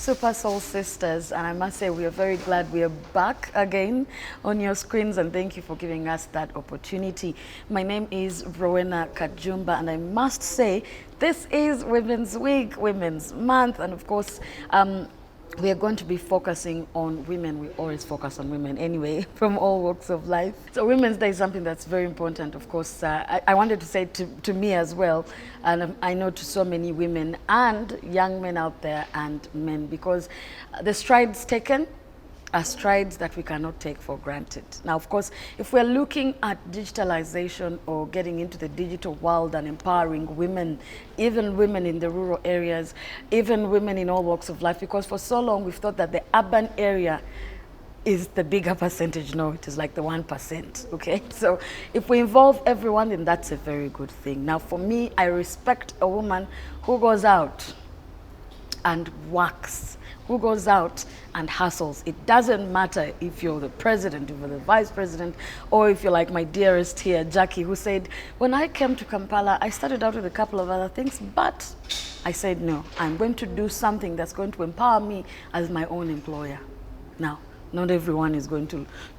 3Oul Sisters, and I must say we are very glad we are back again on your screens, and thank you for giving us that opportunity. My name is Rowena Kajumba, and I must say this is Women's Week, Women's Month, and of course we are going to be focusing on women. We always focus on women anyway, from all walks of life. So Women's Day is something that's very important, of course. I wanted to say to me as well, and I know to so many women and young men out there and men, because the strides taken are strides that we cannot take for granted. Now, of course, if we're looking at digitalization or getting into the digital world and empowering women, even women in the rural areas, even women in all walks of life, because for so long we've thought that the urban area is the bigger percentage. No, it is like the 1%, okay? So if we involve everyone, then that's a very good thing. Now, for me, I respect a woman who goes out and works, who goes out and hustles. It doesn't matter if you're the president, if you're the vice president, or if you're like my dearest here, Jackie, who said, when I came to Kampala, I started out with a couple of other things, but I said, no, I'm going to do something that's going to empower me as my own employer. Now, not everyone is going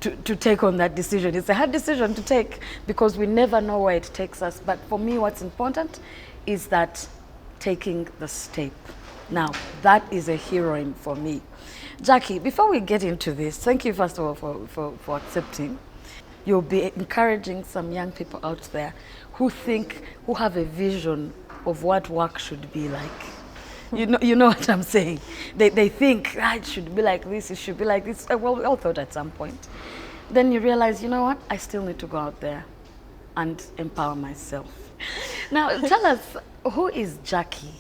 to take on that decision. It's a hard decision to take because we never know where it takes us. But for me, what's important is that taking the step. Now, that is a heroine for me. Jackie, before we get into this, thank you first of all for accepting. You'll be encouraging some young people out there who have a vision of what work should be like. You know what I'm saying? They think, it should be like this, it should be like this. Well, we all thought at some point. Then you realize, you know what? I still need to go out there and empower myself. Now, tell us, who is Jackie?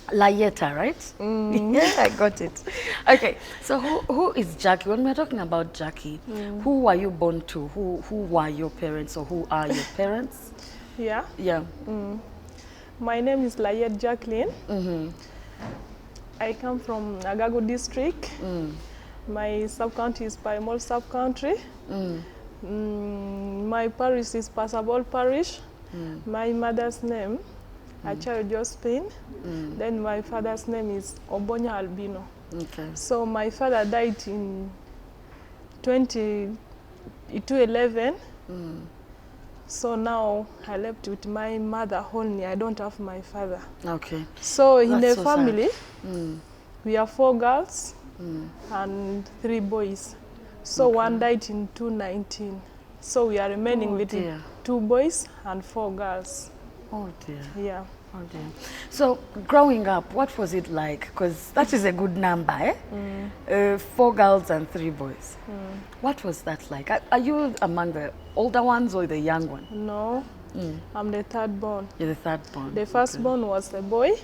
Layet, right? Yeah, I got it. Okay, so who is Jackie? When we're talking about Jackie, who were you born to? Who were your parents, or who are your parents? Yeah. Yeah. My name is Layet Jacqueline. I come from Agago district. My sub-county is Paimol sub-county. My parish is Pasabol parish. My mother's name Acharo Josephine. Then my father's name is Obonya Albino. Okay. So my father died in 2011. So now I left with my mother only. I don't have my father. Okay. So in That's the so family, sad. we are 4 girls and 3 boys. So one died in 2019. So we are remaining with 2 boys and 4 girls. Oh dear. Yeah. Oh dear. So growing up, what was it like? Because that is a good number, eh? 4 girls and 3 boys. What was that like? Are you among the older ones or the young one? No, I'm the 3rd born. You're the 3rd born. The first born was a boy,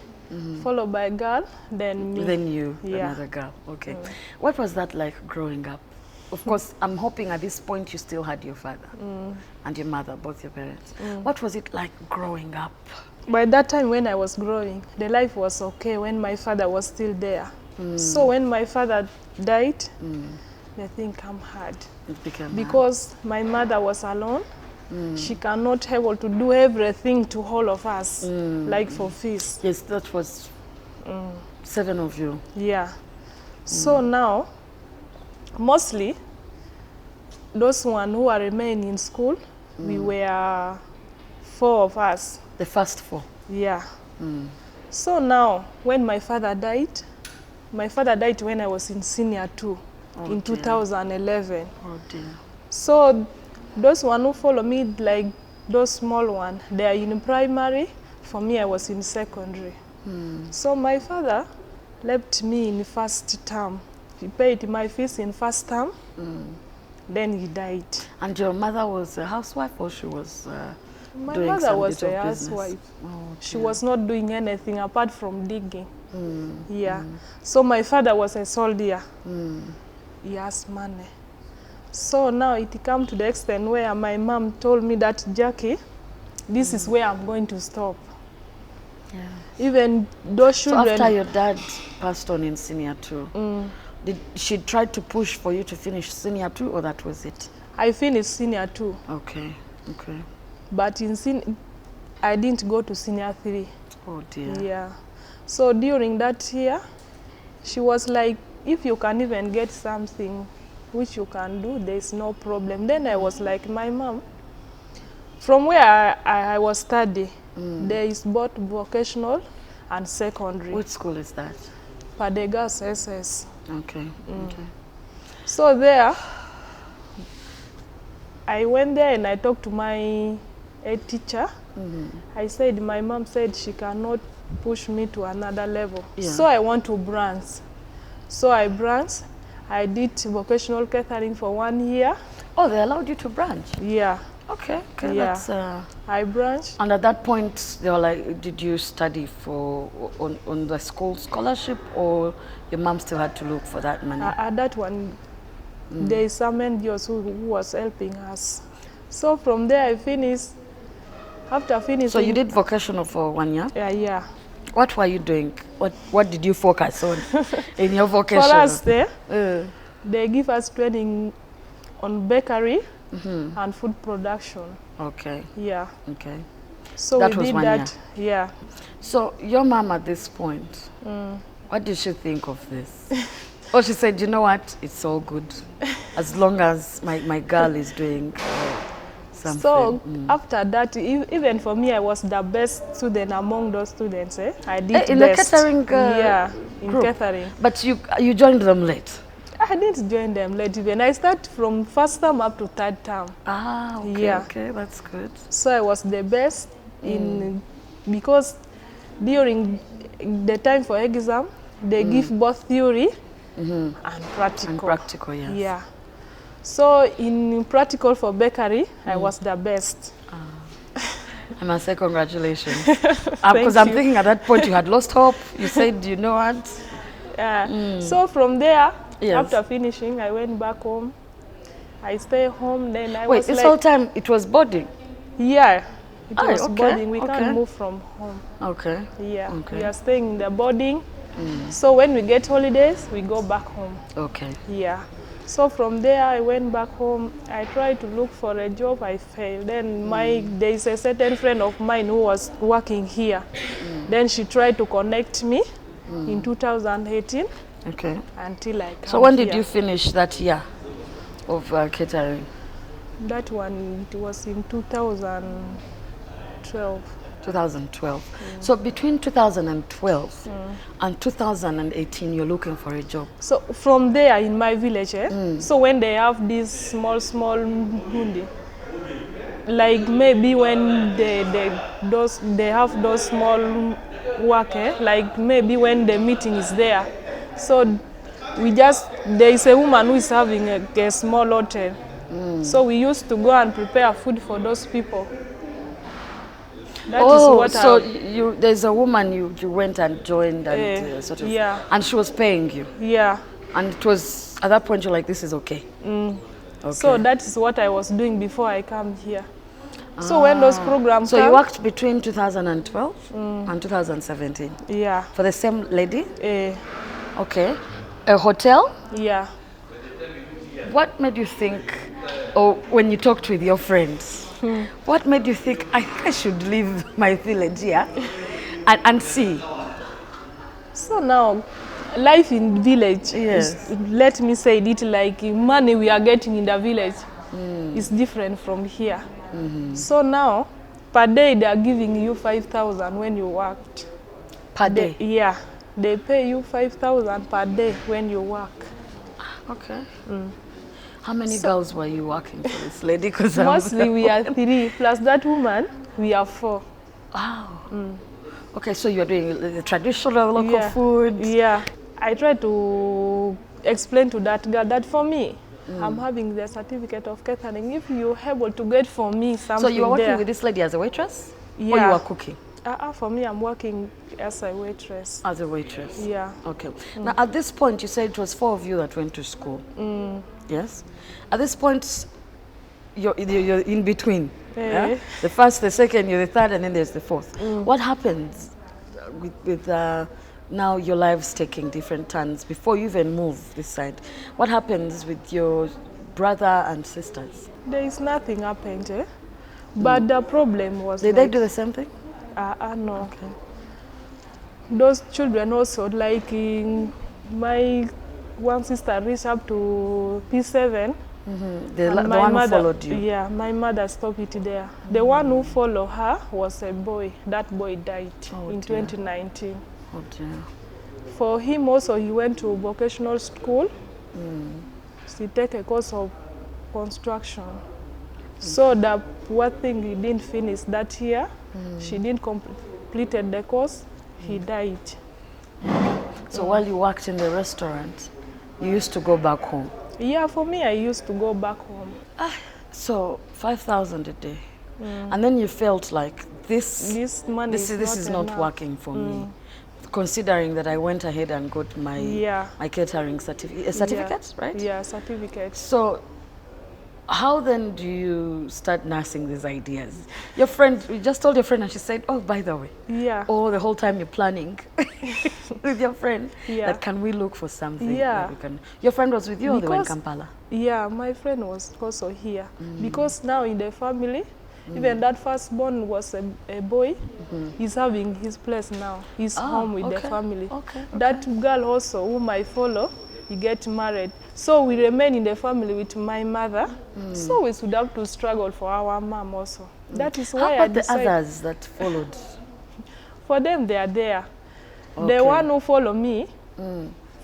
followed by a girl, then me. Then you, Yeah. another girl. Okay. What was that like growing up? Of course, I'm hoping at this point you still had your father and your mother, both your parents. What was it like growing up? By that time when I was growing, the life was okay when my father was still there. So when my father died, the thing came hard. It became because my mother was alone. She cannot able to do everything to all of us, like for fees. Yes, that was 7 of you. Yeah. So now, mostly, those one who are remaining in school, we were 4 of us. The first 4? Yeah. So now, when my father died when I was in senior 2 in 2011. Oh dear. So those one who follow me, like those small one, they are in primary. For me, I was in secondary. So my father left me in first term. He paid my fees in first term. Then he died. And your mother was a housewife, or she was My doing mother some was bit a of business? housewife. Oh, She was not doing anything apart from digging. Yeah. So my father was a soldier. He has money. So now it came to the extent where my mom told me that, Jackie, this is where I'm going to stop. Yeah. Even those children... So after your dad passed on in senior 2, did she try to push for you to finish senior 2, or that was it? I finished senior 2. Okay, okay. But I didn't go to senior 3. Oh dear. Yeah. So during that year, She was like, if you can even get something which you can do, there's no problem. Then I was like, my mom, from where I was studying, there is both vocational and secondary. Which school is that? Padegas SS. Okay. Okay. So there, I went there and I talked to my head teacher. I said, my mom said she cannot push me to another level. Yeah. So I want to branch. So I branched. I did vocational catering for 1 year. Oh, they allowed you to branch? Yeah. Okay. Okay. Yeah. That's, I branched. and at that point, they were like, did you study for on the school scholarship, or your mom still had to look for that money? At that one, there is some NGOs who was helping us. So from there I finished. After finishing. So you did vocational for 1 year? Yeah, yeah. What were you doing? What did you focus on in your For vocational? us there, they give us training on bakery and food production. Okay. Yeah. Okay. So That we was did 1 that. year. Yeah. So your mom at this point, what did she think of this? Oh, she said, you know what? It's all good. As long as my girl is doing something. So after that, even for me, I was the best student among those students. I did in best. the catering yeah, in group. catering. But you joined them late? I didn't join them late even. I started from first term up to third term. Ah, okay, Yeah. okay, that's good. So I was the best in, because during the time for exam, they give both theory and practical. And practical, yes. Yeah. So in practical for bakery, I was the best. I must say congratulations. Because I'm thinking at that point you had lost hope. You said, you know what? Yeah. So from there, Yes. after finishing, I went back home. I stayed home, then I Wait, was this like, whole time it was boarding? yeah, it was okay, boarding. We okay. can't move from home. Okay. Yeah, Okay. we are staying in the boarding. So when we get holidays, we go back home. Okay. Yeah. So from there, I went back home. I tried to look for a job. I failed. Then there is a certain friend of mine who was working here. Then she tried to connect me in 2018 Okay. until I came So when did here. you finish that year of catering? That one, it was in 2012. 2012. So between 2012 and 2018, you're looking for a job. So from there in my village, so when they have these small hundi, like maybe when they have those small work, like maybe when the meeting is there, so there is a woman who is having a small hotel, so we used to go and prepare food for those people. That is what so there's a woman you went and joined and sort of, yeah. and she was paying you. Yeah. And it was, at that point you're like, this is okay. Okay. So that is what I was doing before I came here. So when those programs So come, you worked between 2012 and 2017? Yeah. For the same lady? Okay. A hotel? Yeah. What made you think, or when you talked with your friends, what made you think, I think I should leave my village here and see? So now, life in village, Yes. let me say it like money we are getting in the village is different from here. So now, per day they are giving you 5,000 when you worked. Per day? Yeah, they pay you 5,000 per day when you work. Okay. How many girls were you working for this lady? Because mostly we are 3, plus that woman, we are 4. Wow. Okay, so you're doing the traditional local food. Yeah. I try to explain to that girl that for me, I'm having the certificate of catering. If you're able to get for me something. So you were working there, with this lady as a waitress? Yeah. Or you were cooking? For me, I'm working as a waitress. As a waitress? Yeah. Okay. Now, at this point, you said it was 4 of you that went to school. Yes? At this point, you're in between. Yeah? The first, the second, you're the third, and then there's the fourth. What happens with now your lives taking different turns before you even move this side? What happens with your brother and sisters? There is nothing happened, but the problem was Did they do the same thing? No. Okay. Those children also, like My one sister reached up to P7. The And one who followed you. Yeah, my mother stopped it there. The one who followed her was a boy. That boy died in 2019. Oh dear. For him also, he went to vocational school. He take a course of construction. So the one thing he didn't finish that year, she didn't completed the course, he died. So while you worked in the restaurant, you used to go back home? Yeah, for me, I used to go back home. So 5,000 a day. And then you felt like this money is not working for me. Considering that I went ahead and got my my catering certificate, right? Yeah, certificate. So how then do you start nursing these ideas? Your friend, you just told your friend and she said, oh, by the way. Yeah. Or the whole time you're planning with your friend, that can we look for something? Yeah. That we can... Your friend was with you or they were in Kampala? Yeah, my friend was also here. Because now in the family, even that firstborn was a boy, he's having his place now. He's home with the family. That girl also, whom I follow, he get married. So we remain in the family with my mother. So we should have to struggle for our mom also. That is why I decided. The others that followed? For them, they are there. The one who follow me,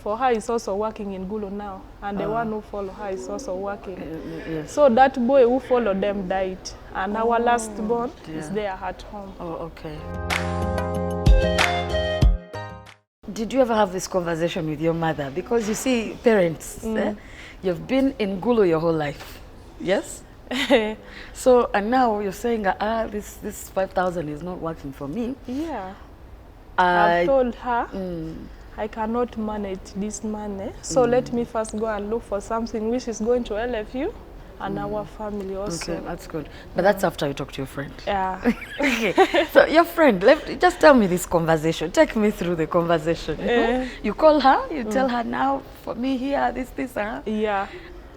for her is also working in Gulu now. And the one who follow her is also working. So that boy who followed them died. And our last born is there at home. Oh, okay. Did you ever have this conversation with your mother? Because you see, parents, you've been in Gulu your whole life, yes? So, and now you're saying, this 5,000 is not working for me. Yeah. I told her, I cannot manage this money, so let me first go and look for something which is going to help you and our family also. Okay, that's good. But that's after you talk to your friend. Yeah. Okay. So your friend, just tell me this conversation. Take me through the conversation. You call her, you tell her now, for me here, this, Yeah.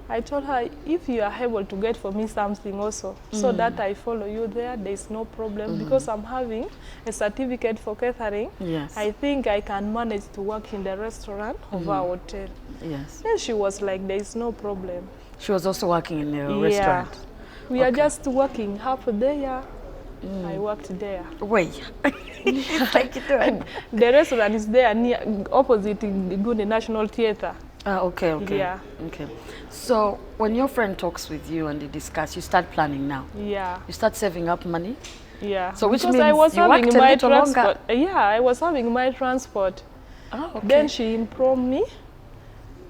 I told her, if you are able to get for me something also, so that I follow you there is no problem. Because I'm having a certificate for catering, I think I can manage to work in the restaurant of our hotel. Yes. Then she was like, there is no problem. She was also working in the restaurant? We are just working half there. I worked there. Wait. The restaurant is there near, opposite the Good National Theatre. Okay. Yeah. Okay. So when your friend talks with you and they discuss, you start planning now. Yeah. You start saving up money. Yeah. So which because means I was you having worked my a little transport. longer. Yeah, I was having my transport. Oh, okay. Then she informed me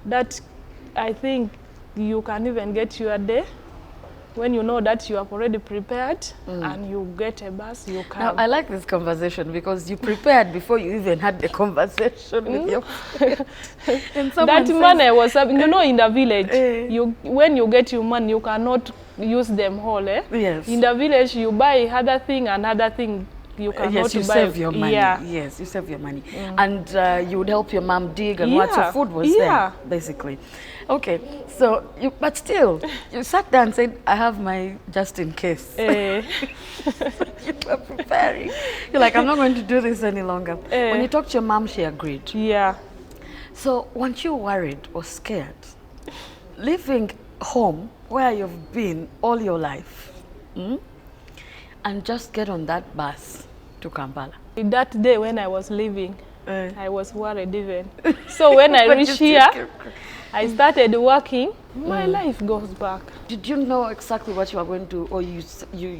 that I think you can even get your day when you know that you have already prepared and you get a bus, you can. Now, I like this conversation because you prepared before you even had the conversation with your friend. That money was, you know, in the village, when you get your money, you cannot use them all. Yes. In the village, you buy other thing and other thing. You cannot yes, you buy. save your money. Yeah. Yes, you save your money. And you would help your mom dig and what, so food was there, basically. Okay, so, but still, you sat down and said, I have my just in case. You were preparing. You're like, I'm not going to do this any longer. When you talked to your mom, she agreed. Yeah. So, weren't you worried or scared? Leaving home, where you've been all your life, and just get on that bus to Kampala? That day when I was leaving, I was worried even. So when I reached here, I started working, my life goes back. Did you know exactly what you were going to, or you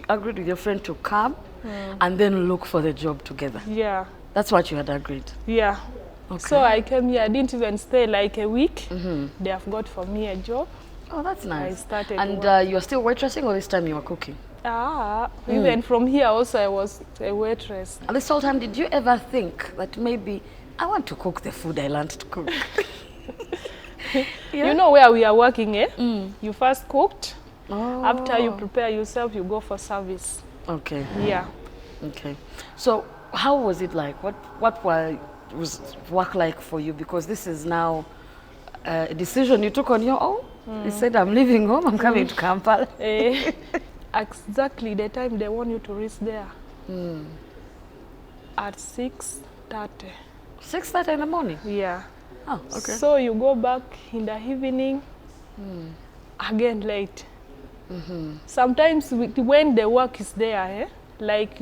agreed with your friend to come and then look for the job together? Yeah. That's what you had agreed? Yeah. Okay. So I came here, I didn't even stay like a week. They have got for me a job. Oh, that's nice. I started and you are still waitressing, or this time you were cooking? Even from here also I was a waitress. At this whole time, did you ever think that maybe I want to cook the food I learned to cook? You know where we are working, you first cooked. After you prepare yourself, you go for service. Okay. Yeah. Okay. So how was it like? What was work like for you? Because this is now a decision you took on your own. You said, I'm leaving home, I'm coming to Kampala. Exactly the time they want you to reach there. At 6:30. 6:30 in the morning? Yeah. Oh, okay. So you go back in the evening, again late. Sometimes when the work is there, like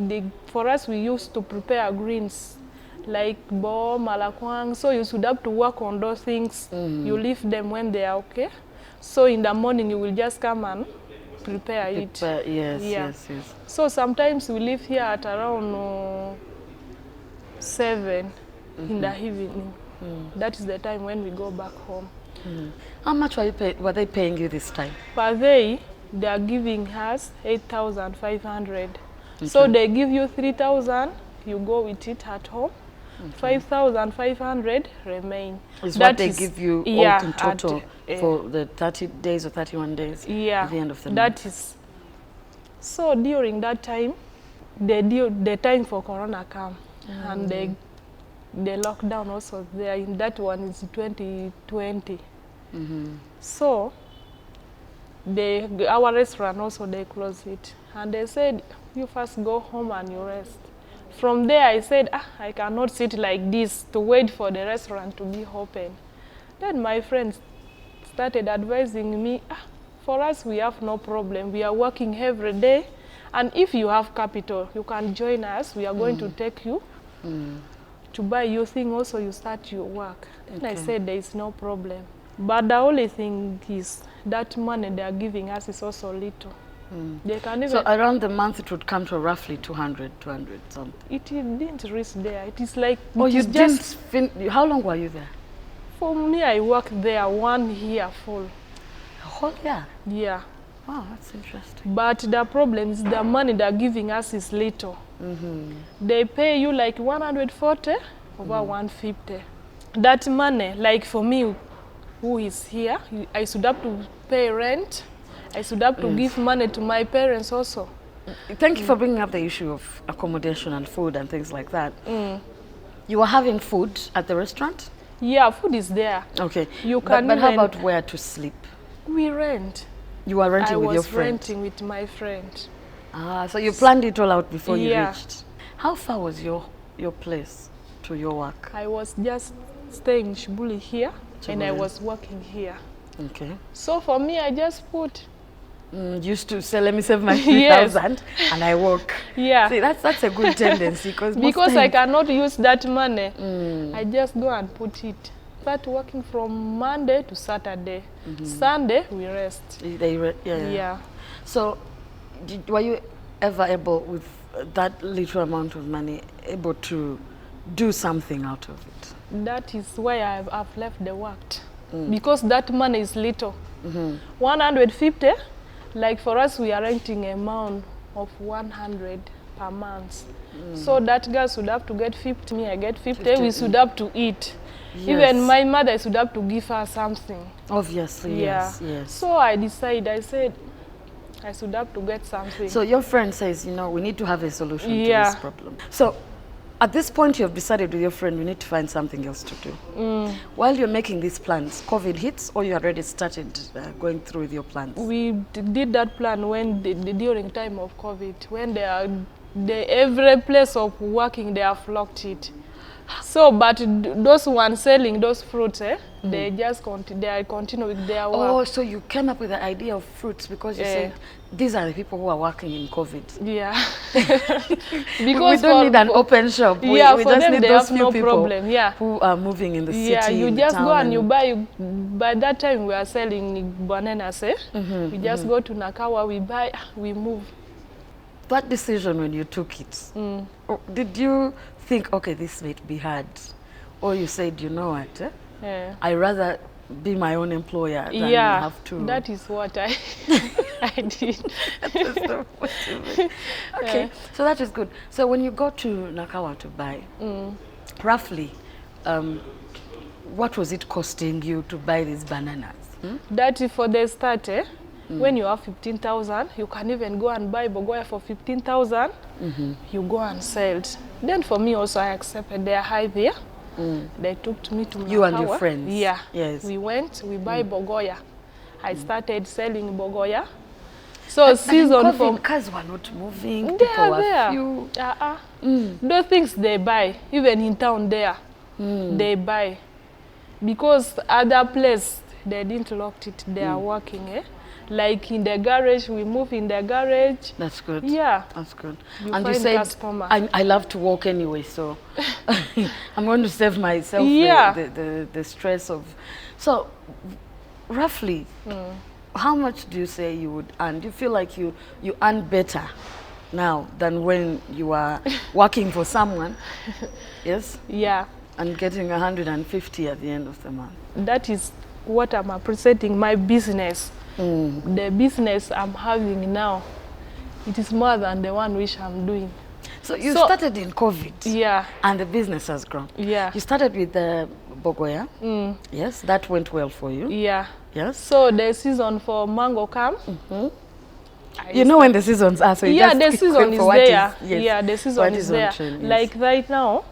for us we used to prepare greens, like bo, malakwang, so you should have to work on those things. You leave them when they are okay. So in the morning you will just come and prepare it. Yes, Yeah. yes, yes. So sometimes we leave here at around 7 in the evening. That is the time when we go back home. How much were they paying you this time? Per day, they are giving us 8,500. So they give you 3,000, you go with it at home. 5,500 remain. Is what they give you all in total for the 30 days or 31 days at the end of the month? That is. So during that time, the time for Corona come, and the lockdown also there. In that one is 2020. So our restaurant also they closed it, and they said you first go home and you rest. From there I said I cannot sit like this to wait for the restaurant to be open. Then my friends started advising me, for us we have no problem, we are working every day, and if you have capital you can join us, we are going to take you to buy your thing, also you start your work. Then I said there is no problem. But the only thing is that money they are giving us is also little. They can even, so around the month it would come to roughly 200 something. it didn't reach there. It is like, Oh, you didn't how long were you there? For me, I worked there 1 year full. A whole year? Yeah. Wow, that's interesting. But the problem is the money they're giving us is little. They pay you like 140 over 150. That money, like for me, who is here, I should have to pay rent. I should have to give money to my parents also. Thank you for bringing up the issue of accommodation and food and things like that. You were having food at the restaurant? Yeah, food is there. Okay. You can but how about where to sleep? We rent. You were renting with your friend? I was renting with my friend. Ah, so you planned it all out before you Yeah. reached. How far was your place to your work? I was just staying in Shibuli here, and I Shibuli. was working here. Okay. So for me, I just put. Used to say, let me save my 3,000 and I work. Yeah. See, that's a good tendency because I cannot use that money. I just go and put it. Start working from Monday to Saturday. Sunday we rest. Yeah. So, were you ever able, with that little amount of money, able to do something out of it? That is why I've left the work. Because that money is little. 150. Like for us, we are renting a amount of 100 per month. So that girl should have to get 50, me I get 50. We should have to eat. Yes. Even my mother should have to give her something. Obviously, yes. So I said, I should have to get something. So your friend says, we need to have a solution to this problem. So at this point, you have decided with your friend, we need to find something else to do. While you're making these plans, COVID hits, or you already started going through with your plans? We did that plan when during time of COVID, when every place of working, they have locked it. So, but those ones selling those fruits, they just continue with their work. Oh, so you came up with the idea of fruits because you said these are the people who are working in COVID. Yeah. Because we don't need an open shop. We for just them, need they those have few no people problem. who are moving in the city. Yeah, you just go and you buy. Mm-hmm. By that time, we are selling bananas. We just go to Nakawa, we buy, we move. That decision when you took it, did you think, okay, this might be hard? Or you said, you know what, I'd rather be my own employer than have to... that is what I did. Okay, so that is good. So when you go to Nakawa to buy, roughly, what was it costing you to buy these bananas? That is for the start, when you have 15,000, you can even go and buy bogoya for 15,000. You go and sell it. Then for me also, I accepted their high there. They took me to Nakawa. You and your friends? Yeah. Yes. We went, we buy bogoya. I started selling bogoya. So season for cars were not moving. They People are were there. few. Those things they buy, even in town there, they buy. because other place they didn't lock it. They are working, like in the garage, we move in the garage. That's good. Yeah. That's good. You and find you said, customer. I love to walk anyway, so I'm going to save myself the stress of... So, roughly, how much do you say you would earn? Do you feel like you earn better now than when you are working for someone? Yes? Yeah. And getting 150 at the end of the month? That is what I'm appreciating, my business. The business I'm having now, it is more than the one which I'm doing. So you started in COVID. Yeah. And the business has grown. Yeah. You started with the Bogoya. Yes, that went well for you. Yeah. Yes. So the season for mango come. You know when the seasons are, so you yeah, just the season is there. Yes, yeah, the season is there. Trend, yes. Like right now,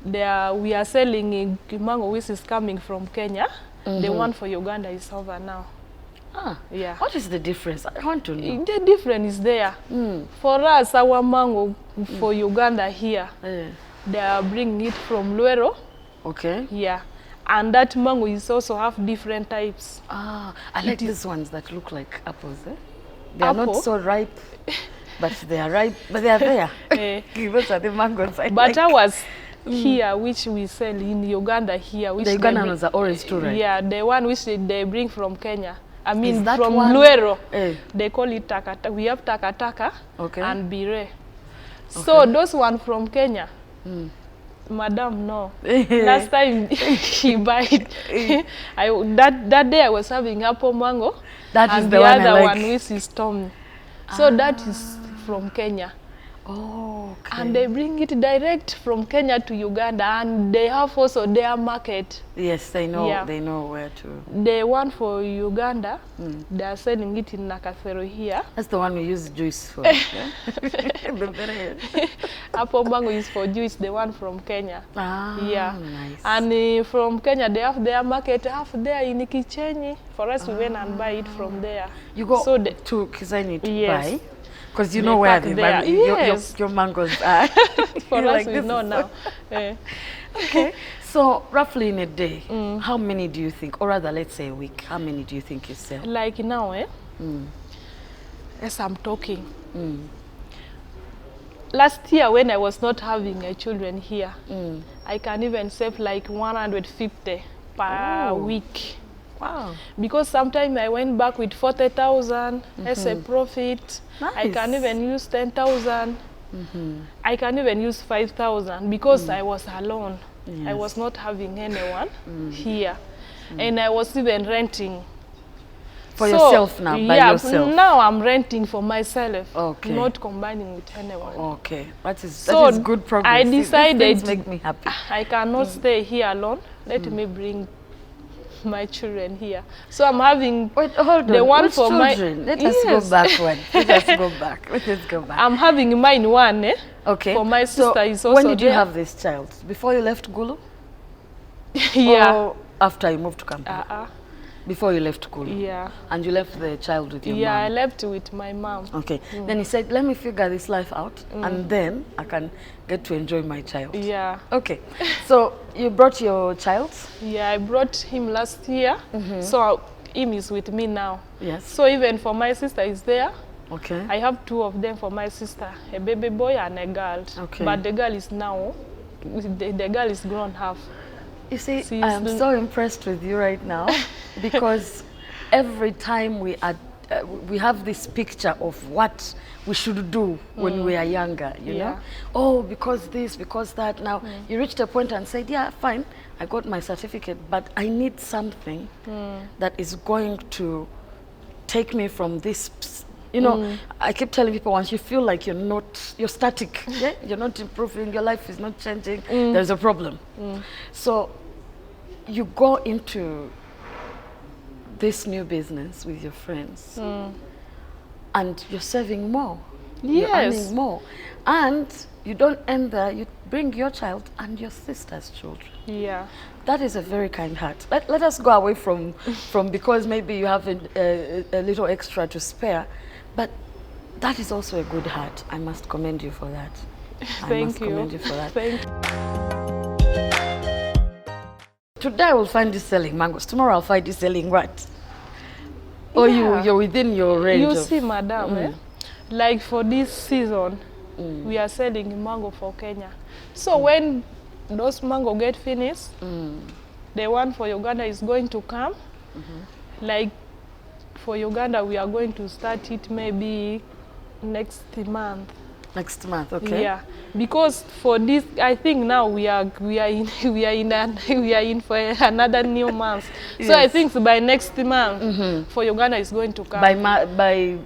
we are selling mango which is coming from Kenya. The one for Uganda is over now. Ah, yeah. What is the difference? I want to know. The difference is there. For us, our mango for Uganda here, they are bringing it from Luero. Okay. Yeah. And that mango is also have different types. Ah, I like these ones that look like apples. They are not so ripe, but they are ripe, but they are there. Those are the mangoes I but like. ours here, which we sell in Uganda here, which the Ugandan ones are orange too, right? Yeah, the one which they bring from Kenya. I mean, is that from one? Luero. They call it takataka. We have takataka and bire. So those one from Kenya, Madam, no. Last time she buy it, that day I was having apple mango. That and is the one other I like. one which is Tommy. So that is from Kenya. Oh, okay. And they bring it direct from Kenya to Uganda, and they have also their market. Yes, they know. Yeah. They know where to. The one for Uganda, they are selling it in Nakasero here. That's the one we use juice for. Apple mango is for juice. The one from Kenya. Ah, yeah. Nice. And from Kenya, they have their market half there in Kichenyi. For us, we went and buy it from there. You go so to Kizani to yes. buy. Because you know where your mangoes are. For us, like, we know now. Okay. So, roughly in a day, how many do you think, or rather, let's say a week, how many do you think you sell? Like now, as I'm talking. Last year, when I was not having children here, I can even save like 150 per week. Wow. Because sometimes I went back with 40,000 as a profit. Nice. I can even use 10,000. I can even use 5,000 because I was alone. Yes. I was not having anyone here. And I was even renting. For yourself now, by yourself? Now I'm renting for myself, not combining with anyone. Okay, that is good progress. I decided these make me happy. I cannot stay here alone. Let me bring my children here. So I'm having the one for children? Let us go backward. Let us go back. Let us go back. I'm having mine one, Okay. For my sister is also when did you have this child? Before you left Gulu? Yeah. Or after you moved to Kampala? Before you left Gulu? Yeah. And you left the child with your mom? Yeah, I left with my mom. Okay. Then he said, let me figure this life out and then I can get to enjoy my child. Yeah. Okay. So you brought your child? Yeah, I brought him last year. So him is with me now. Yes. So even for my sister is there. Okay. I have two of them for my sister, a baby boy and a girl. Okay. But the girl is now, the girl is grown half. You see, I am so impressed with you right now because every time we have this picture of what we should do when we are younger, you know? Oh, because this, because that. Now, you reached a point and said, yeah, fine, I got my certificate, but I need something that is going to take me from this. You know, I keep telling people, once you feel like you're static, you're not improving, your life is not changing, there's a problem. So you go into this new business with your friends and you're saving more, you're earning more. And you don't end there, you bring your child and your sister's children. Yeah. That is a very kind heart. Let us go away from because maybe you have a little extra to spare. But that is also a good heart. I must commend you for that. Thank you. Commend you for that. Thank you. Today I will find you selling mangoes. Tomorrow I'll find you selling what? Or you're within your range You of... see, madam, like for this season, we are selling mango for Kenya. So when those mango get finished, the one for Uganda is going to come. Like for Uganda, we are going to start it maybe next month. Next month, okay. Yeah, because for this, I think now we are in for another new month. Yes. So I think by next month, for Uganda is going to come. By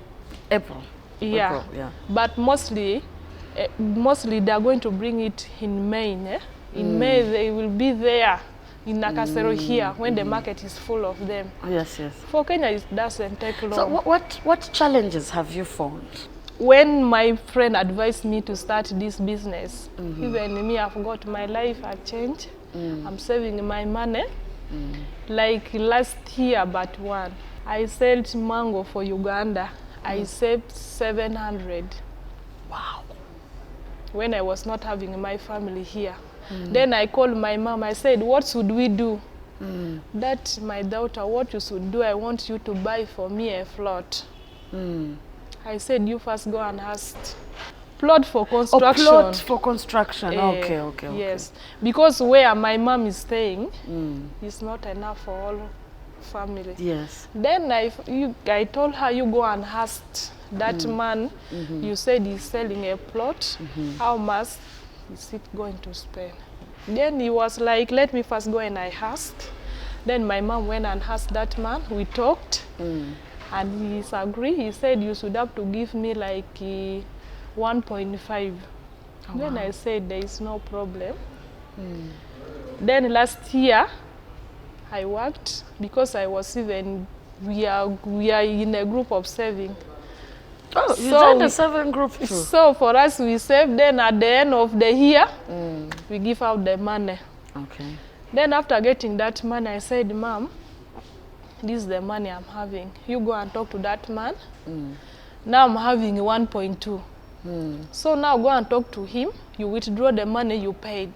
April. Yeah. April, yeah. But mostly they are going to bring it in May. In May they will be there in Nakasero here when the market is full of them. Yes, yes. For Kenya, it doesn't take long. So what challenges have you found? When my friend advised me to start this business, even me, I've got my life a change. I'm saving my money. Like last year, but one, I sold mango for Uganda. I saved 700. Wow. When I was not having my family here. Then I called my mom. I said, what should we do? That my daughter, what you should do, I want you to buy for me a plot. I said, you first go and ask. Plot for construction. Oh, plot for construction. Okay. Yes, because where my mom is staying is not enough for all family. Yes. Then I told her, you go and ask that man. You said he's selling a plot. How much is it going to spend? Then he was like, let me first go, and I asked. Then my mom went and asked that man. We talked. And he's agreed. He said you should have to give me like 1.5. Then I said there is no problem. Then last year I worked because I was even we are in a group of saving. Oh, you joined the saving group too. So for us we save. Then at the end of the year we give out the money. Okay. Then after getting that money, I said, Mom, this is the money I'm having. You go and talk to that man. Now I'm having 1.2. So now go and talk to him. You withdraw the money you paid.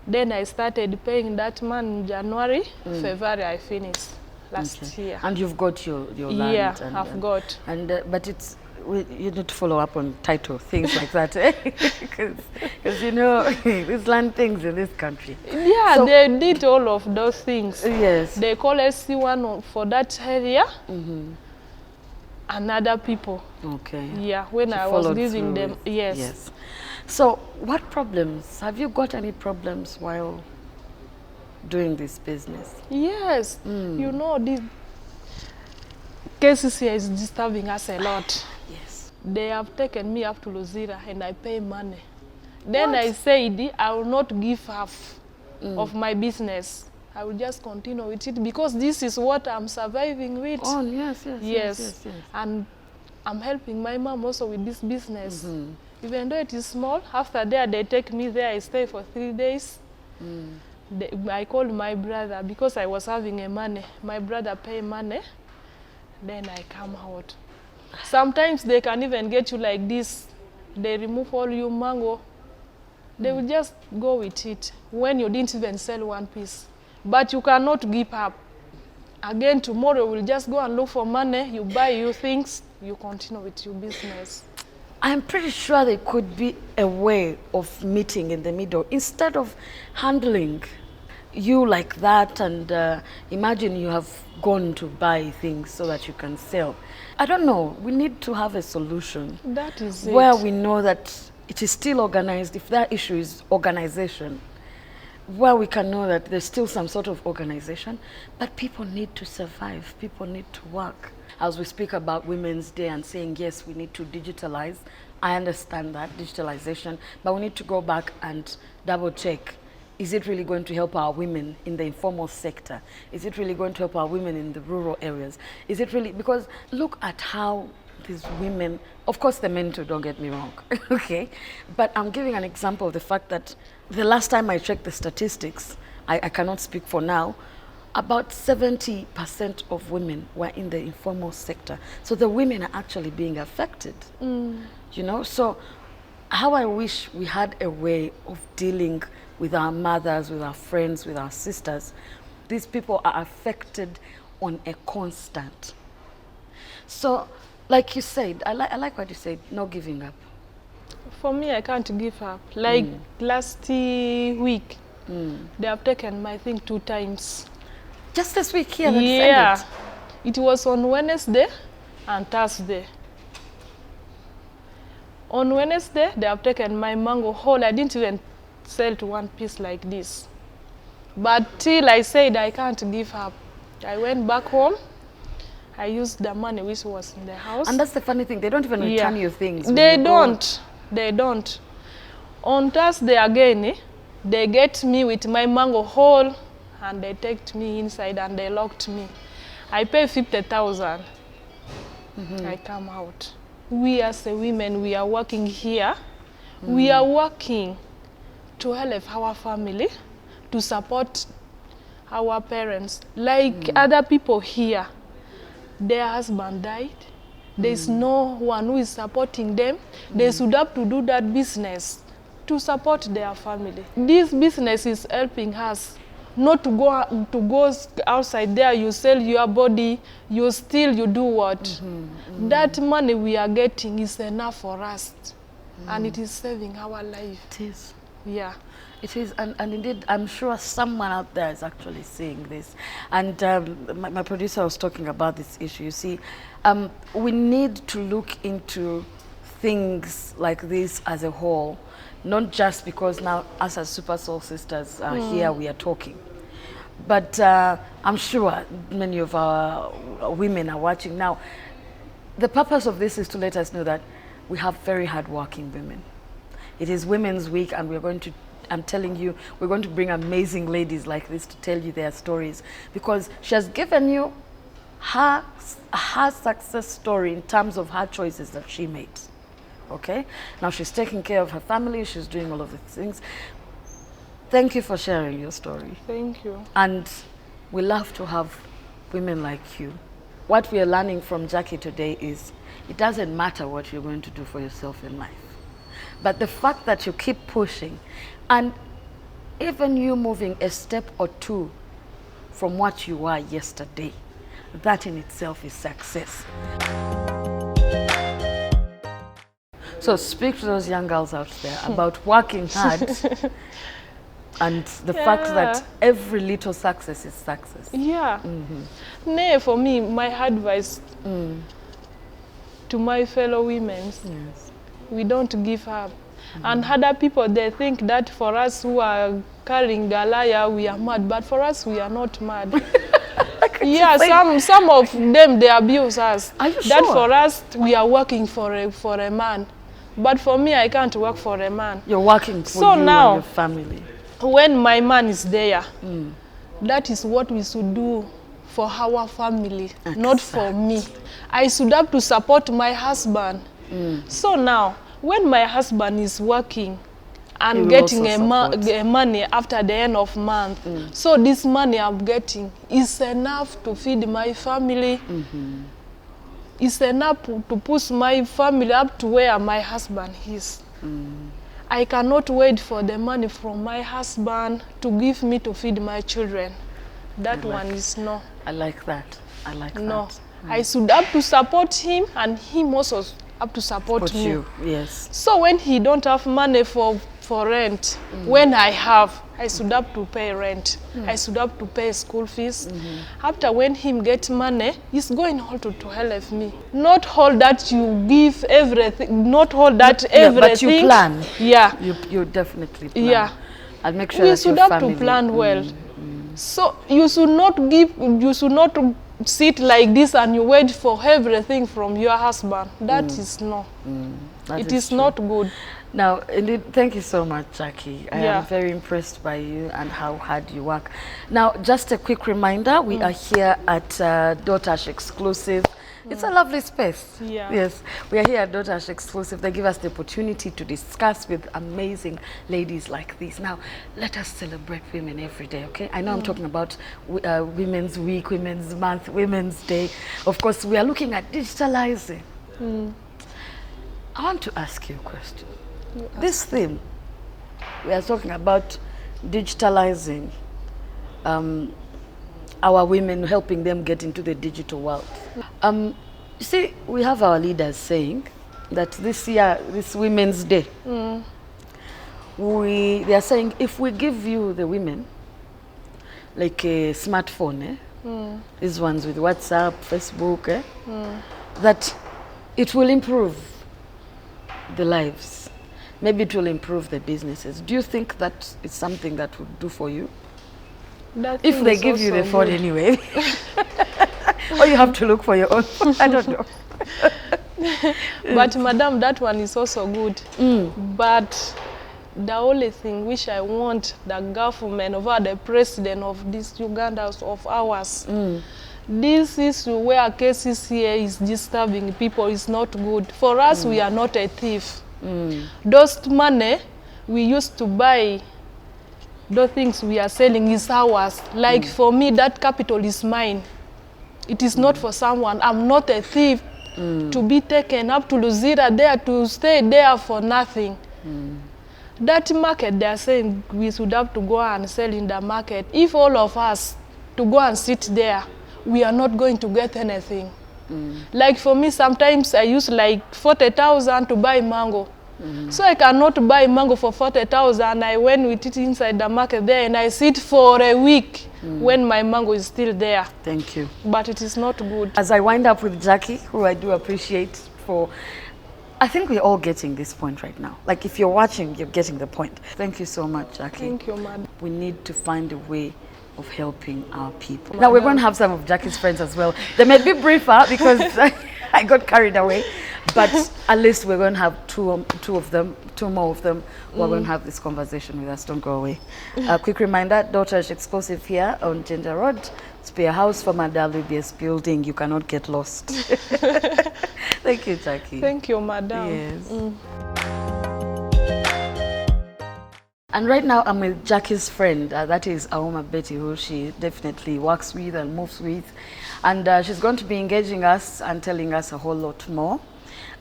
Then I started paying that man in January. February I finished last year. And you've got your land. Yeah, and, I've got. And but you need to follow up on title, things like that. Because you know, there's land things in this country. Yeah, so, they did all of those things. Yes. They call SC1 for that area. And other people. Okay. Yeah, when I was giving them, yes. So what problems? Have you got any problems while doing this business? Yes. You know, the cases here is disturbing us a lot. Yes. They have taken me up to Luzira and I pay money. Then I said I will not give half of my business. I will just continue with it because this is what I'm surviving with. Oh, yes. And I'm helping my mom also with this business. Even though it is small, after that they take me there, I stay for 3 days. I called my brother because I was having a money. My brother pay money, then I come out. Sometimes they can even get you like this. They remove all your mango. They will just go with it when you didn't even sell one piece. But you cannot give up. Again, tomorrow we'll just go and look for money. You buy your things, you continue with your business. I'm pretty sure there could be a way of meeting in the middle. Instead of handling you like that and imagine you have gone to buy things so that you can sell. I don't know. We need to have a solution. That is it. Where we know that it is still organized. If that issue is organization, where we can know that there's still some sort of organization, but people need to survive, people need to work. As we speak about Women's Day and saying, yes, we need to digitalize, I understand that, digitalization, but we need to go back and double check. Is it really going to help our women in the informal sector? Is it really going to help our women in the rural areas? Is it really, because look at how these women, of course the men too, don't get me wrong, okay? But I'm giving an example of the fact that the last time I checked the statistics, I cannot speak for now, about 70% of women were in the informal sector. So the women are actually being affected, you know? So how I wish we had a way of dealing with our mothers, with our friends, with our sisters. These people are affected on a constant. So, like you said, I like what you said, no giving up. For me, I can't give up. Like last week, they have taken my thing 2 times. Just this week here, Yeah, it was on Wednesday and Thursday. On Wednesday, they have taken my mango whole. I didn't even sell to 1 piece like this. But till I said I can't give up, I went back home. I used the money which was in the house. And that's the funny thing, they don't even return you things. They don't. They don't. On Thursday again, they get me with my mango whole and they take me inside and they locked me. I pay 50,000. I come out. We as a women, we are working here. We are working to help our family, to support our parents. Like other people here, their husband died. There's no one who is supporting them. They should have to do that business to support their family. This business is helping us not to go outside there, you sell your body, you steal, you do what. That money we are getting is enough for us. And it is saving our life. It is. Yeah. It is, and indeed, I'm sure someone out there is actually seeing this. And my producer was talking about this issue. You see, we need to look into things like this as a whole, not just because now us as Super Soul Sisters are here, we are talking. But I'm sure many of our women are watching now. The purpose of this is to let us know that we have very hard-working women. It is Women's Week, and we're going to, I'm telling you, we're going to bring amazing ladies like this to tell you their stories, because she has given you her success story in terms of her choices that she made. Okay? Now she's taking care of her family, she's doing all of these things. Thank you for sharing your story. Thank you. And we love to have women like you. What we are learning from Jackie today is it doesn't matter what you're going to do for yourself in life. But the fact that you keep pushing, and even you moving a step or two from what you were yesterday, that in itself is success. So speak to those young girls out there about working hard and the fact that every little success is success. Yeah. Nay, for me, my advice to my fellow women, we don't give up. And other people, they think that for us who are carrying Galaya, we are mad. But for us, we are not mad. Yeah, some of them, they abuse us. Are you that sure? For us, we are working for a man. But for me, I can't work for a man. You're working for so you now, and your family. When my man is there, that is what we should do for our family, not for me. I should have to support my husband. So now, when my husband is working and getting money after the end of month, so this money I'm getting is enough to feed my family. It's enough to push my family up to where my husband is. I cannot wait for the money from my husband to give me to feed my children. That one is no. I like that. I like that. No. I should have to support him, and him also have to support me. You, yes. So when he don't have money for rent, when I have, I should have to pay rent. I should have to pay school fees. After when him get money, he's going all to help me. Not all that you give everything, not all that everything. But you plan. Yeah. You definitely plan. Yeah. I'll make sure we that should your have family, to plan well. So you should not sit like this and you wait for everything from your husband. That is no. It is not good. Now, indeed, thank you so much, Jackie. I am very impressed by you and how hard you work. Now, just a quick reminder, we are here at Dotash Exclusive. It's a lovely space. Yeah. Yes, we are here at Dotash Exclusive. They give us the opportunity to discuss with amazing ladies like this. Now, let us celebrate women every day, okay? I know I'm talking about Women's Week, Women's Month, Women's Day. Of course, we are looking at digitalizing. I want to ask you a question. This theme, we are talking about digitalizing our women, helping them get into the digital world. You see, we have our leaders saying that this year, this Women's Day, they are saying if we give you the women like a smartphone, these ones with WhatsApp, Facebook, that it will improve the lives. Maybe it will improve the businesses. Do you think that it's something that would do for you? If they give you the phone anyway. Or you have to look for your own phone. I don't know. But madam, that one is also good. But the only thing which I want the government over the president of this Uganda of ours, this is where cases here is disturbing people is not good. For us, we are not a thief. Those money we used to buy, those things we are selling is ours. Like for me, that capital is mine. It is not for someone. I'm not a thief to be taken up to Luzira there to stay there for nothing. That market, they are saying we should have to go and sell in the market. If all of us to go and sit there, we are not going to get anything. Like for me, sometimes I use like 40,000 to buy mango. So I cannot buy mango for 40,000. I went with it inside the market there and I sit for a week when my mango is still there. Thank you. But it is not good. As I wind up with Jackie, who I do appreciate for, I think we're all getting this point right now. Like if you're watching, you're getting the point. Thank you so much, Jackie. Thank you, madam. We need to find a way of helping our people. Now we're going to have some of Jackie's friends as well. They may be briefer because I got carried away, but at least we're going to have two more of them who are going to have this conversation with us. Don't go away. A quick reminder, Daughters Exclusive here on Ginger Road. Spare house from a WBS building. You cannot get lost. Thank you, Jackie. Thank you, madam. Yes. And right now I'm with Jackie's friend, that is Auma Betty, who she definitely works with and moves with. And she's going to be engaging us and telling us a whole lot more.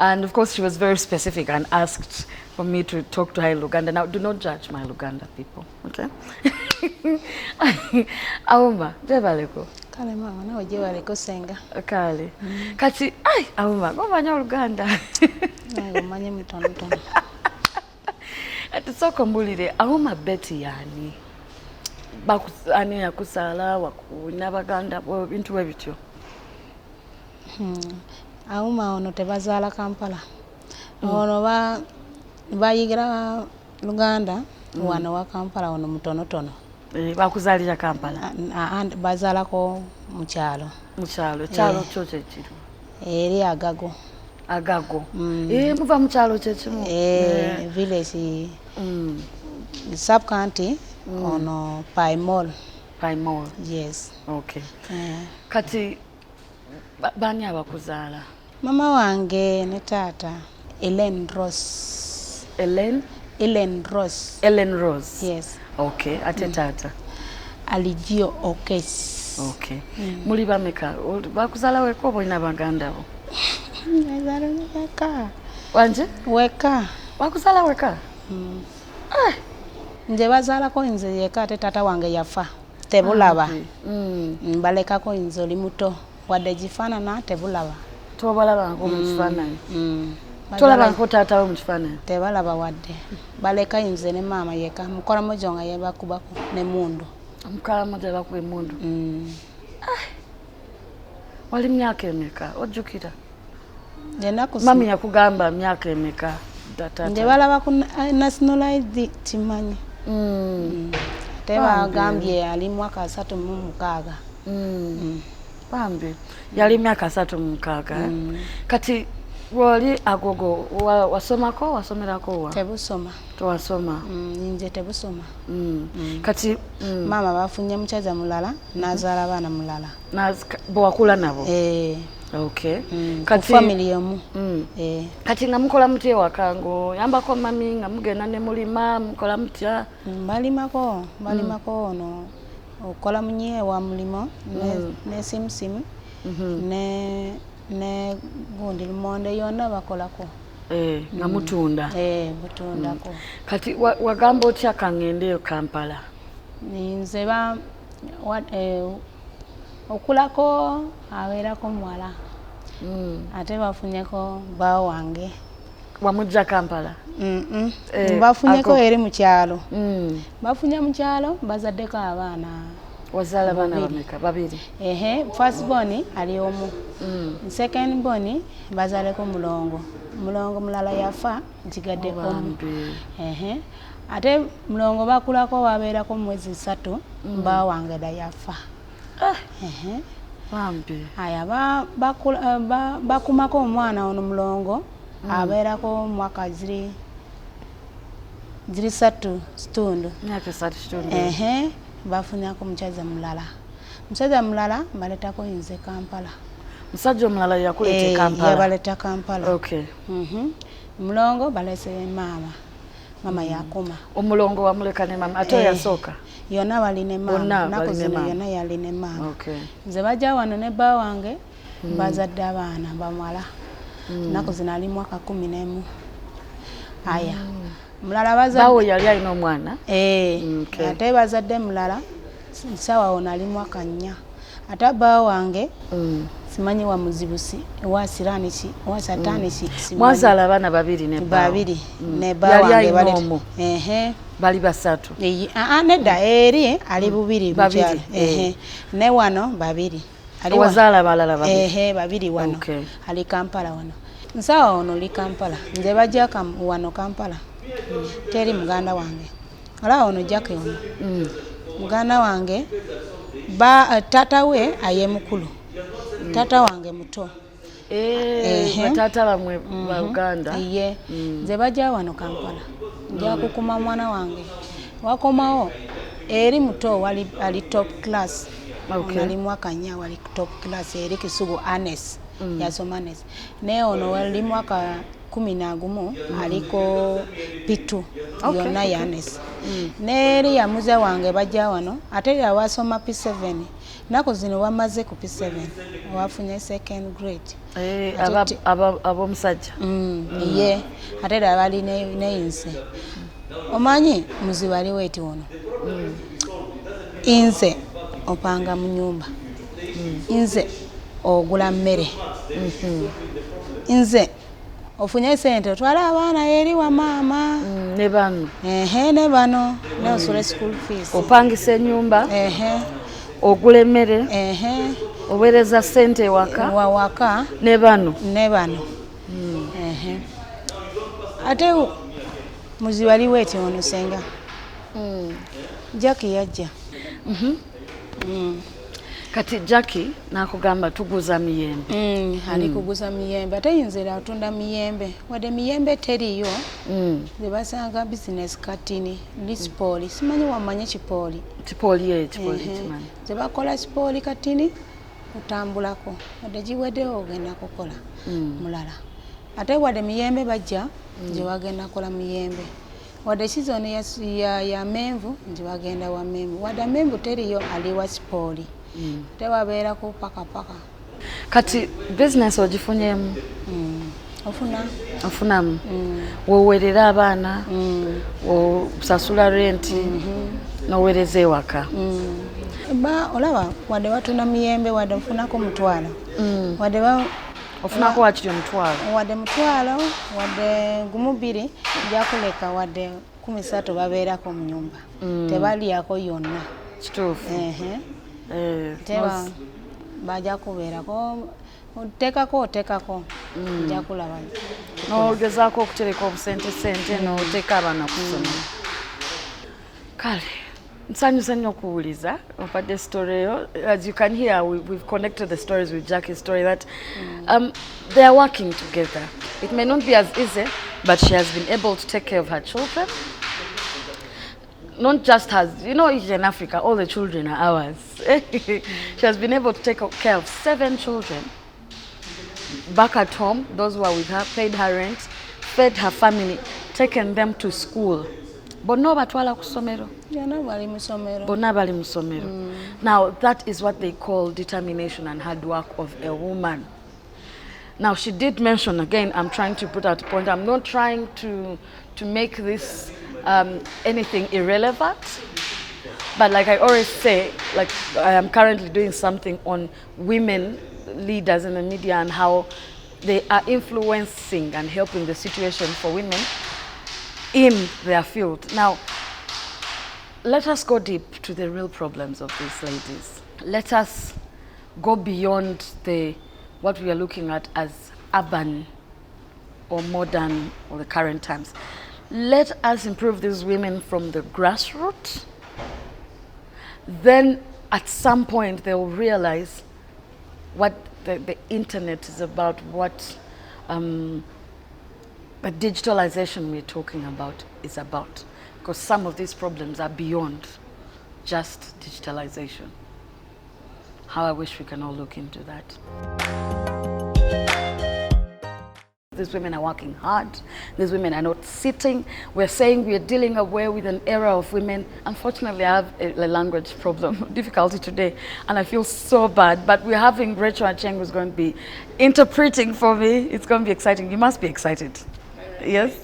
And of course she was very specific and asked for me to talk to her in Luganda. Now do not judge my Luganda people, okay? Auma, jebaleko. Kale mama, nawe jebaleko senga. Kale. Kati, ay, Auma, ngomanya Luganda. Nawe manye mtono. Atusoko mbulire Auma Betty yani ani yakusala wakunabaganda bintu ebityo. Auma ono tebazala Kampala. Ono bayigira Luganda wana wa Kampala ono mutono. Bakuzalira Kampala. Bazalako mukyalo. Kyalo choche kiro. Eri Agago. Muva mukyalo kyekimu. Village. Sub county ono Theives. Yes. Okay. Kati bani abakuzaala? Mama wange ne tata Ellen Rose. Ellen Rose. Yes. Okay. Ate tata? Aligio Okes. Okay. Muli bameka? Bakuzaala weka oba olina baganda bo? Weka. Wanje? Weka. Bakuzaala weka? Nje bazaalako nze yeka ate tata wange yafa. Tebulaba. Balekako nze oli muto. Wadde gifaanana tebulaba. Tobalabako mu kifaananyi? Tolabako taata we mu kifaananyi? Tebalaba wadde. Baleka nze ne maama yeka. Mukolamojo nga yebakubako n'emmundu. Mukolamojo yebakuba emmundu? Wali myaka emeka? Ojjukira? Mami yakugamba myaka emeka? Nje balaba ku national ID timanyi. Tebagambye ali mwaka 36. Bambi yali myaka 36. Kati wali agogo wasomerako wa? Tebusoma. Tewasoma? Nje tebusoma. Kati mama bafunye muchaza mulala nazaala abaana mulala. Bwakula nabo? Okay. Kati family yomu. Kati nga mukola mutye wakango yambako mami nga mugenda ne mulima mukola mutya? Balimako ono okola munye wa mulimo ne simsimu ne gundi lumonde yonna bakolako. nga mutunda. Butundako. Kati wagamba otya kangendeyo Kampala? Nze okulako abeerako muwala. Ate bafunyeko bba wange. Wamujja Kampala? Bafunyeko eri mu kyalo. Bafunye mu kyalo bazaddeko abaana. Wazaala baana bameka? Babiri? First born ali omu. Second born bazaaleko mulongo. Mulongo mulala yafa nkigaddeko omu. Ate mulongo bakulako babeerako mwezi 3 bba wange da yafa. Aya bakumako omwana ono mulongo abeerako mwaka ziri 3 kitundu. Myaka 3 kitundu. Bafunyako omukyala mulala. Omusajja mulala baletako nze Kampala. Musajja omulala yakuleeta Kampala? Yabaleta Kampala. Okay. Mulongo balese mama yakuma. Omulongo wamuleka ne mama ate yasooka? Yonna baline mama. Nako zino yonna yaline mama. Okay. Nze bajja wano ne bba wange bazadde abaana bamwala. Nako zino ali mwaka 11. Aya. Mulala bazadde. Bawo yali alina omwana? Ate bazadde mulala sawa ono ali mwaka 4. Ate bba wange simanyi wa muzibusi wa sirani ki wa satani ki. Mwazaala abaana babiri ne bba? Babiri ne bba wange bali basatu? Nedda eri ali bubiri bukyala. Ne wano babiri. Wazaala balala babiri? Babiri wano. Ali Kampala wano. Nsawa ono oli Kampala. Nze bajja wano Kampala. Teri muganda wange. Ala ono jake ono. Muganda wange tata we aye mukulu. Tata wange muto. Batata bamwe ba Uganda? Nze bajja wano Kampala. Nja kukuma mwana wange. Wakomawo eri muto ali top class. Ali mwaka 4 wali top class eri Kisugu Anes. Yasoma Anes. Ne ono wali mwaka 11 aliko pitu yonna yanes. Neri ya muze wange bajja wano ate yawasoma P7. Nako zino wamaze ku P7 wafunye second grade. Abomusajja? Ate bali neyinse. Omanyi muzi wali weti wono. Inze opanga mu nyumba. Inze ogula mmere. Inze ofunye sente otwala abaana eri wa mama. Ne bano? Ne bano. Ne osula school fees. Opangisa ennyumba? Ogula emmere? Oweereza sente waka? Ne bano? Ne bano. Ate muzi wali weti ono senga. Jackie yajja. Kati Jackie nakugamba tuguza miyembe. Ali kuguza miyembe. Ate yinzira atunda miyembe. Wade miyembe teriyo. Zebasanga business katini. Lisipoli. Simanyi wamanye kipoli. Kipoli kimanyi. Zebakola kipoli katini utambulako. Wade giweddewo ogenda kukola mulala. Ate wade miyembe bajja nje wagenda kola miyembe. Wade season ya menvu nje wagenda wa menvu. Wade menvu teriyo ali wa kipoli. Tewabeera ku paka. Kati business ogifunyemu? Ofunamu? Wowerera abaana? Osasula renti? Noweereza ewaka? Olaba wadde watunda miyembe wadde ofunako mutwalo. Ofunako wakiri omutwalo? Wadde mutwalo, wadde gumubiri jakuleka wadde 13 babeerako mu nyumba. Tebaliyako yonna. Kituufu? Teba bajja kubeerako otekako nja kulaba. Nogezaako okutereka obusente n'oteeka abaana ku ssomero. Kale nsanyusa nnyo okuwuliza ompadde story eyo. As you can hear, we've connected the stories with Jackie's story that they are working together. It may not be as easy, but she has been able to take care of her children. Not just hers, here in Africa, all the children are ours. She has been able to take care of 7 children. Back at home, those who are with her, paid her rent, fed her family, taken them to school. Bonna batwala ku ssomero? Bonna bali mu ssomero. Now, that is what they call determination and hard work of a woman. Now, she did mention, again, I'm trying to put out a point, I'm not trying to make this anything irrelevant, but like I always say, like I am currently doing something on women leaders in the media and how they are influencing and helping the situation for women in their field. Now, let us go deep to the real problems of these ladies. Let us go beyond what we are looking at as urban or modern or the current times. Let us improve these women from the grassroots. Then at some point they'll realize what the internet is about, what the digitalization we're talking about is about. Because some of these problems are beyond just digitalization. How I wish we can all look into that. These women are working hard. These women are not sitting. We're saying we're dealing away with an era of women. Unfortunately, I have a language problem, difficulty today, and I feel so bad. But we're having Rachel Acheng who's going to be interpreting for me. It's going to be exciting. You must be excited. Yes?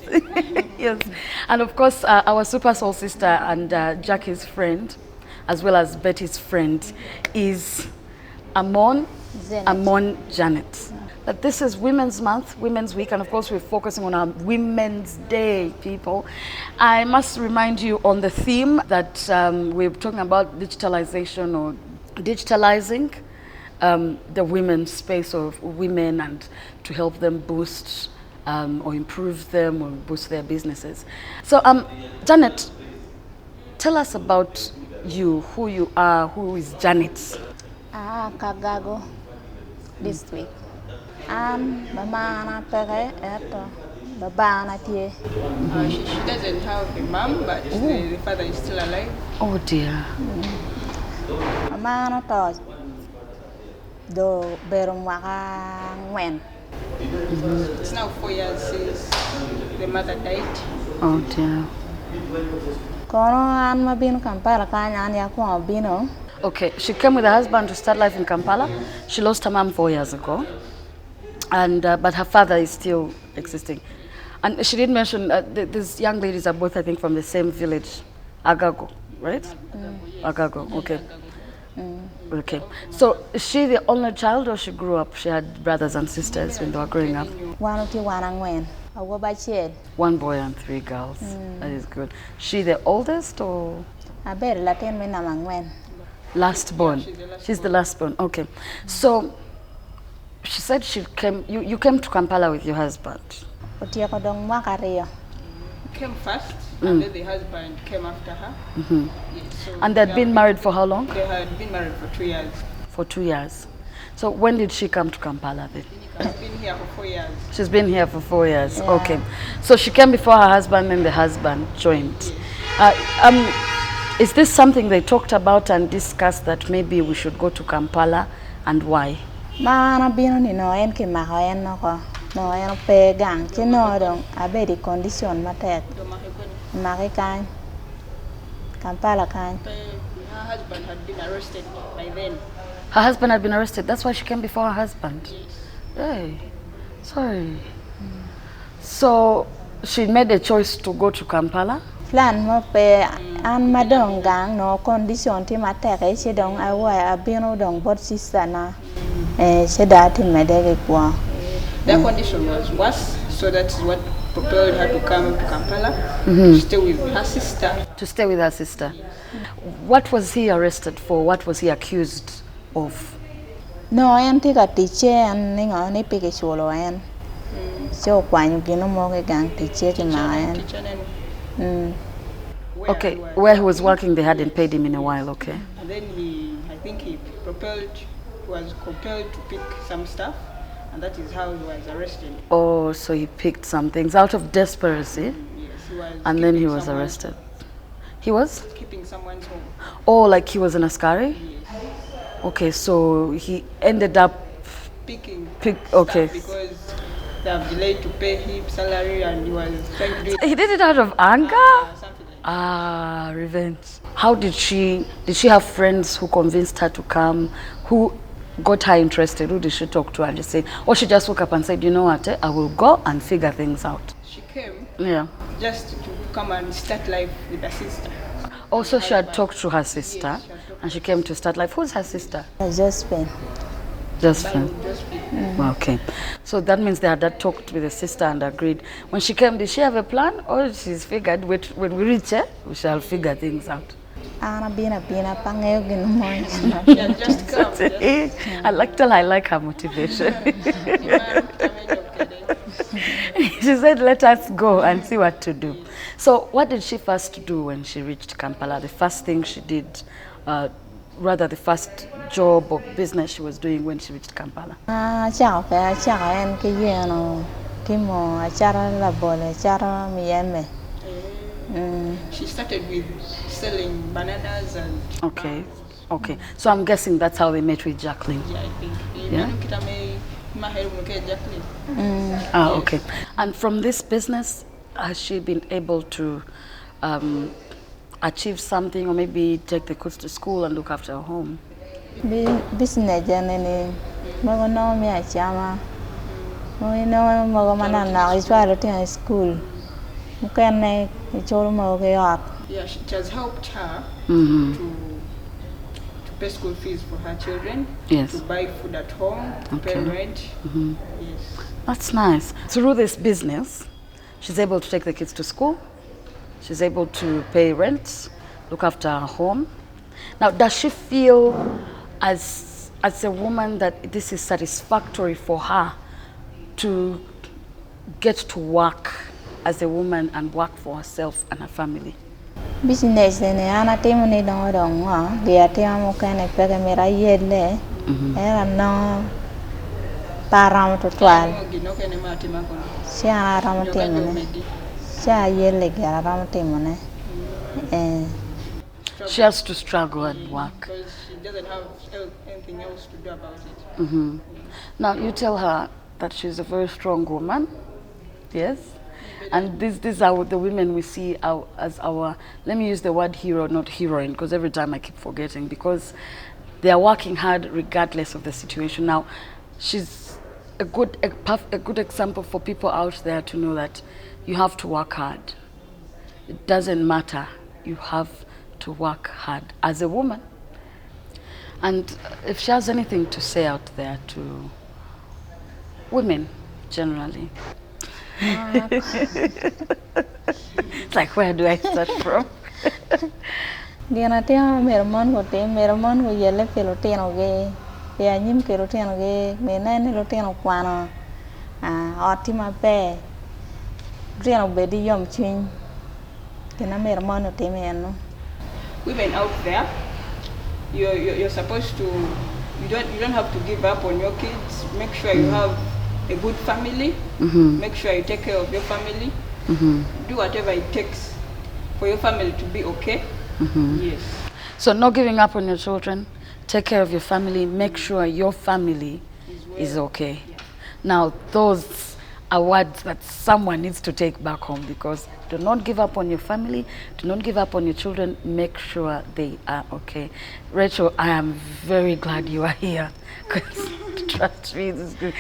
Yes. And of course, our Super Soul sister and Jackie's friend, as well as Betty's friend, is Amon Janet. That this is Women's Month, Women's Week, and of course we're focusing on our Women's Day, people. I must remind you on the theme that we're talking about digitalization or digitalizing the women's space of women and to help them boost or improve them or boost their businesses. So Janet, tell us about you, who you are, who is Janet? Kagago district. Mama pere eto baba tie. She doesn't have a mom, but the father is still alive. Oh dear. Mama to do berum waka ngwen. It's now 4 years since the mother died. Oh dear. Kono an mabin Kampala kanya an yakwa bino. Okay, she came with her husband to start life in Kampala. She lost her mom 4 years ago, and but her father is still existing. And she did mention these young ladies are both, I think, from the same village, Agago, right? Agago, okay. Okay. So is she the only child, or she grew up? She had brothers and sisters when they were growing up. One ngwen. One boy and 3 girls. That is good. She the oldest, or? I bet Latin men ngwen. Last born. She's the last born. Okay. So she said she came. You came to Kampala with your husband. Came first, and then the husband came after her. Yes, so And they'd been married for how long? They had been married for 2 years. For 2 years. So when did she come to Kampala then? She's been here for 4 years. She's been here for 4 years. Yeah. Okay. So she came before her husband, and the husband joined. Is this something they talked about and discussed that maybe we should go to Kampala, and why? Mana bino ni no en ki ma en no ko no en pe gang ki no dong abe di condition matek ma kan Kampala kan. Her husband had been arrested by then. Her husband had been arrested. That's why she came before her husband. Yes. Hey, sorry. So she made a choice to go to Kampala. Plan mo pe an madong gang no condition ti matek e che dong awa abino dong bot sister na che da ti medege kwa. Their condition was worse, so that's what propelled her to come to Kampala to stay with her sister. To stay with her sister. What was he arrested for? What was he accused of? No, en ti ka tiche an ni nga ni pike chulo en. So kwanyu gino mo ke gang tiche ti ma en. Okay, where he was working, they hadn't paid him in a while, okay. And then I think he was compelled to pick some stuff, and that is how he was arrested. Oh, so he picked some things out of desperation, Yes, he was. and then he was arrested. He was? Keeping someone's home. Oh, like he was an askari? Yes. Okay, so he ended up Picking okay. stuff because they have delayed to pay him salary, and he was trying to do it. He did it out of anger? Something like Revenge. How did she have friends who convinced her to come? Who got her interested? Who did she talk to and just say, or she just woke up and said, you know what, I will go and figure things out? She came just to come and start life with her sister. Also, she had talked to her sister, and she came to start life. Who's her sister? Josephine. Josephine. Okay. So that means they had talked with the sister and agreed. When she came, did she have a plan, or she's figured, wait, when we reach her, we shall figure things out? Ana bina Just come. I like her motivation. She said, let us go and see what to do. So what did she first do when she reached Kampala? The first thing she did, rather the first job or business she was doing when she reached Kampala? She started with selling bananas and... Okay. Okay. So I'm guessing that's how they met with Jacqueline. Yeah, I think. Okay. And from this business, has she been able to achieve something, or maybe take the kids to school and look after her home? Business journey, no me a chama. No na to school. Yeah, it has helped her to pay school fees for her children, yes, to buy food at home, to pay rent. Yes. That's nice. Through this business, she's able to take the kids to school, she's able to pay rent, look after her home. Now, does she feel as a woman that this is satisfactory for her to get to work as a woman and work for herself and her family? Business ni ana timu ni dongo dia timu kene pega mera yele era no param to twal sia ram timu ne sia yele gara ram timu ne she has to struggle and work because she doesn't have anything else to do about it. Now you tell her that she's a very strong woman, yes, and these are the women we see as our, let me use the word hero, not heroine, because every time I keep forgetting, because they are working hard regardless of the situation. Now, she's a good example for people out there to know that you have to work hard. It doesn't matter. You have to work hard as a woman. And if she has anything to say out there to women generally. It's like, where do I start from? Diana tia mermon ko yele pelo teno ge ya nyim ke teno ge me nane lo teno kwano otima pe teno bedi yom chin tena mermon o temeno. Women out there, you're supposed to, you don't have to give up on your kids. Make sure you have a good family. Make sure you take care of your family. Do whatever it takes for your family to be okay. Yes. So not giving up on your children, take care of your family, make sure your family is okay. Yeah. Now those are words that someone needs to take back home, because do not give up on your family, do not give up on your children, make sure they are okay. Rachel, I am very glad you are here, because trust me, this is good.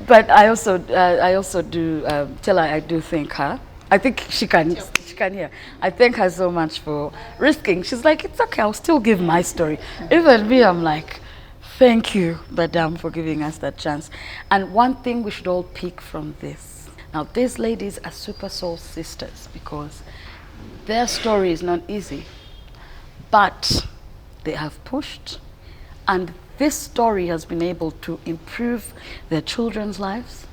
But I also do tell her I do thank her. I think she can hear. I thank her so much for risking. She's like, it's okay, I'll still give my story. Even me, I'm like, thank you, Madam, for giving us that chance. And one thing we should all pick from this. Now, these ladies are super soul sisters, because their story is not easy, but they have pushed, and this story has been able to improve their children's lives.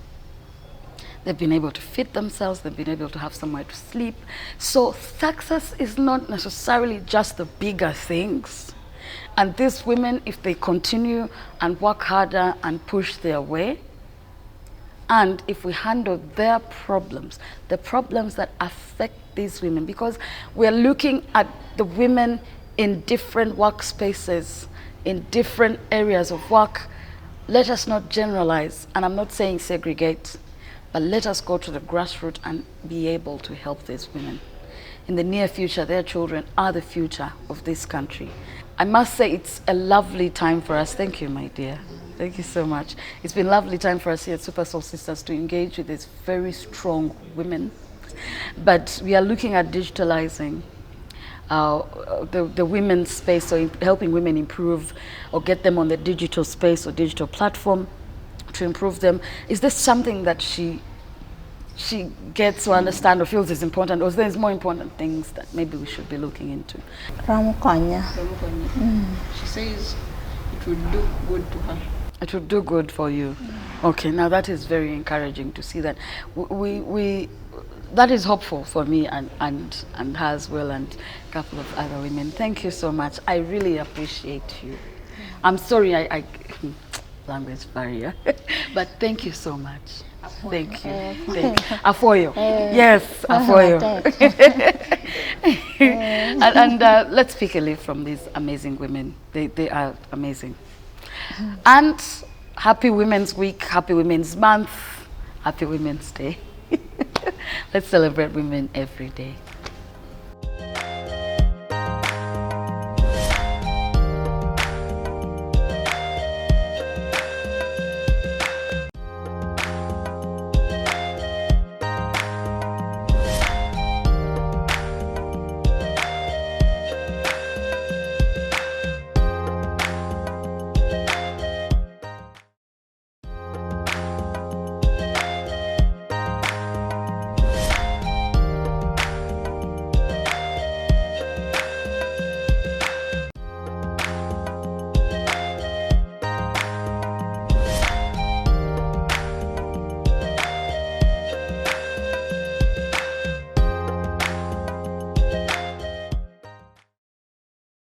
They've been able to feed themselves, they've been able to have somewhere to sleep. So success is not necessarily just the bigger things. And these women, if they continue and work harder and push their way, and if we handle their problems, the problems that affect these women, because we're looking at the women in different workspaces, in different areas of work. Let us not generalize, and I'm not saying segregate, but let us go to the grassroots and be able to help these women. In the near future, their children are the future of this country. I must say it's a lovely time for us. Thank you, my dear. Thank you so much. It's been a lovely time for us here at Super Soul Sisters to engage with these very strong women. But we are looking at digitalizing the women's space, so helping women improve or get them on the digital space or digital platform to improve them. Is this something that she gets to understand or feels is important, or there's more important things that maybe we should be looking into? She says it would do good to her. It would do good for you. Okay, now that is very encouraging to see that. That is hopeful for me and her as well, and a couple of other women. Thank you so much. I really appreciate you. I'm sorry I language barrier, but thank you so much. Thank you. Afoyo. Yes, Afoyo. And let's speak a little from these amazing women. They are amazing. And happy Women's Week, happy Women's Month, happy Women's Day. Let's celebrate women every day.